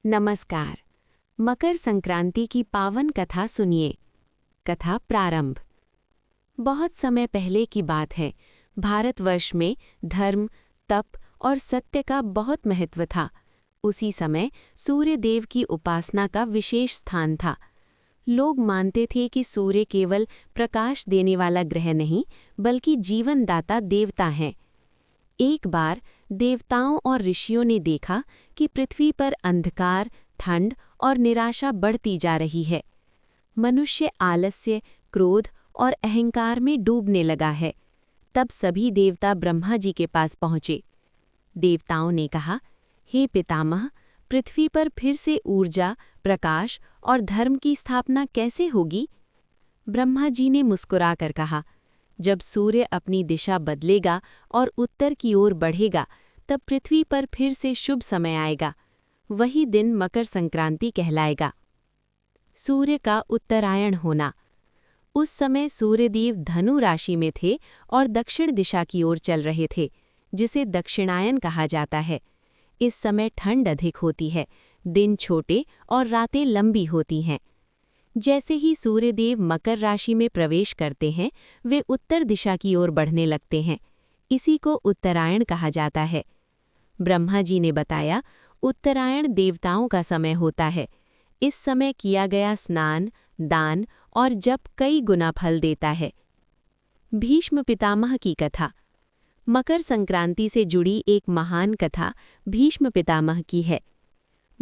नमस्कार। मकर संक्रांति की पावन कथा सुनिए। कथा प्रारंभ। बहुत समय पहले की बात है। भारतवर्ष में धर्म, तप और सत्य का बहुत महत्व था। उसी समय सूर्य देव की उपासना का विशेष स्थान था। लोग मानते थे कि सूर्य केवल प्रकाश देने वाला ग्रह नहीं, बल्कि जीवनदाता देवता हैं। एक बार देवताओं और ऋषियों ने देखा कि पृथ्वी पर अंधकार, ठंड और निराशा बढ़ती जा रही है। मनुष्य आलस्य, क्रोध और अहंकार में डूबने लगा है। तब सभी देवता ब्रह्मा जी के पास पहुँचे। देवताओं ने कहा, हे पितामह, पृथ्वी पर फिर से ऊर्जा, प्रकाश और धर्म की स्थापना कैसे होगी? ब्रह्मा जी ने मुस्कुराकर कहा, जब सूर्य अपनी दिशा बदलेगा और उत्तर की ओर बढ़ेगा, तब पृथ्वी पर फिर से शुभ समय आएगा। वही दिन मकर संक्रांति कहलाएगा। सूर्य का उत्तरायण होना। उस समय सूर्यदेव धनु राशि में थे और दक्षिण दिशा की ओर चल रहे थे, जिसे दक्षिणायन कहा जाता है। इस समय ठंड अधिक होती है, दिन छोटे और रातें लंबी होती हैं। जैसे ही सूर्यदेव मकर राशि में प्रवेश करते हैं, वे उत्तर दिशा की ओर बढ़ने लगते हैं। इसी को उत्तरायण कहा जाता है। ब्रह्मा जी ने बताया, उत्तरायण देवताओं का समय होता है। इस समय किया गया स्नान, दान और जप कई गुना फल देता है। भीष्म पितामह की कथा। मकर संक्रांति से जुड़ी एक महान कथा भीष्म पितामह की है।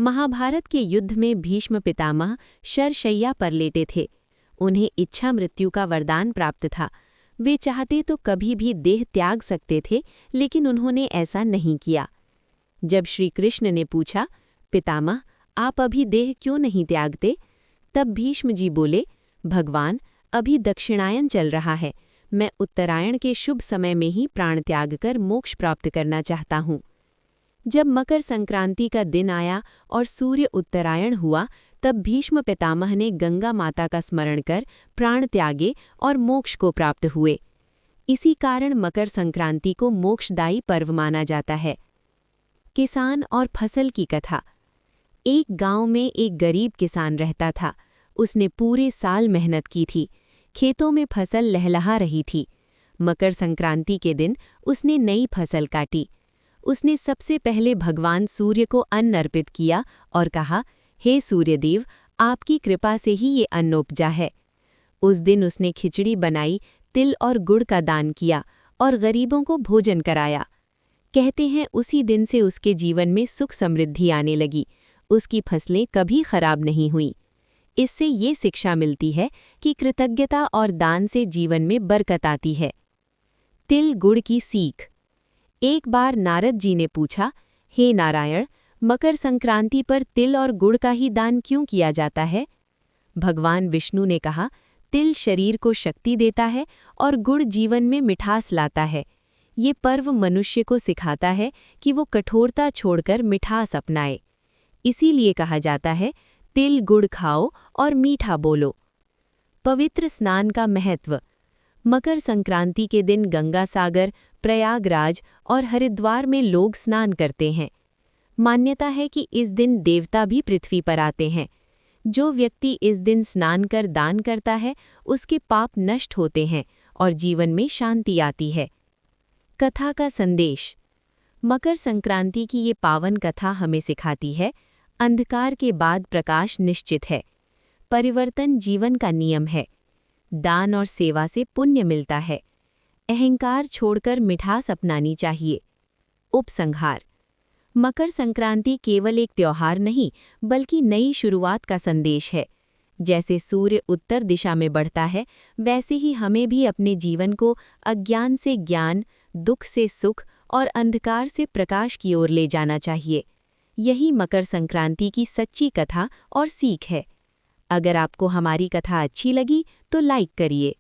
महाभारत के युद्ध में भीष्म पितामह शरशैया पर लेटे थे। उन्हें इच्छा मृत्यु का वरदान प्राप्त था। वे चाहते तो कभी भी देह त्याग सकते थे, लेकिन उन्होंने ऐसा नहीं किया। जब श्री कृष्ण ने पूछा, पितामह, आप अभी देह क्यों नहीं त्यागते? तब भीष्म जी बोले, भगवान, अभी दक्षिणायन चल रहा है। मैं उत्तरायण के शुभ समय में ही प्राण त्याग कर मोक्ष प्राप्त करना चाहता हूँ। जब मकर संक्रांति का दिन आया और सूर्य उत्तरायण हुआ, तब भीष्म पितामह ने गंगा माता का स्मरण कर प्राण त्यागे और मोक्ष को प्राप्त हुए। इसी कारण मकर संक्रांति को मोक्षदायी पर्व माना जाता है। किसान और फसल की कथा। एक गांव में एक गरीब किसान रहता था। उसने पूरे साल मेहनत की थी। खेतों में फसल लहलहा रही थी। मकर संक्रांति के दिन उसने नई फसल काटी। उसने सबसे पहले भगवान सूर्य को अन्न अर्पित किया और कहा, हे सूर्यदेव, आपकी कृपा से ही ये अन्न उपजा है। उस दिन उसने खिचड़ी बनाई, तिल और गुड़ का दान किया और गरीबों को भोजन कराया। कहते हैं उसी दिन से उसके जीवन में सुख समृद्धि आने लगी। उसकी फसलें कभी खराब नहीं हुईं। इससे ये शिक्षा मिलती है कि कृतज्ञता और दान से जीवन में बरकत आती है। तिल गुड़ की सीख। एक बार नारद जी ने पूछा, हे नारायण, मकर संक्रांति पर तिल और गुड़ का ही दान क्यों किया जाता है? भगवान विष्णु ने कहा, तिल शरीर को शक्ति देता है और गुड़ जीवन में मिठास लाता है। ये पर्व मनुष्य को सिखाता है कि वो कठोरता छोड़कर मिठास अपनाए। इसीलिए कहा जाता है, तिल गुड़ खाओ और मीठा बोलो। पवित्र स्नान का महत्व। मकर संक्रांति के दिन गंगा सागर, प्रयागराज और हरिद्वार में लोग स्नान करते हैं। मान्यता है कि इस दिन देवता भी पृथ्वी पर आते हैं। जो व्यक्ति इस दिन स्नान कर दान करता है, उसके पाप नष्ट होते हैं और जीवन में शांति आती है। कथा का संदेश। मकर संक्रांति की ये पावन कथा हमें सिखाती है, अंधकार के बाद प्रकाश निश्चित है। परिवर्तन जीवन का नियम है। दान और सेवा से पुण्य मिलता है। अहंकार छोड़कर मिठास अपनानी चाहिए। उपसंहार। मकर संक्रांति केवल एक त्योहार नहीं, बल्कि नई शुरुआत का संदेश है। जैसे सूर्य उत्तर दिशा में बढ़ता है, वैसे ही हमें भी अपने जीवन को अज्ञान से ज्ञान, दुख से सुख और अंधकार से प्रकाश की ओर ले जाना चाहिए। यही मकर संक्रांति की सच्ची कथा और सीख है। अगर आपको हमारी कथा अच्छी लगी तो लाइक करिए।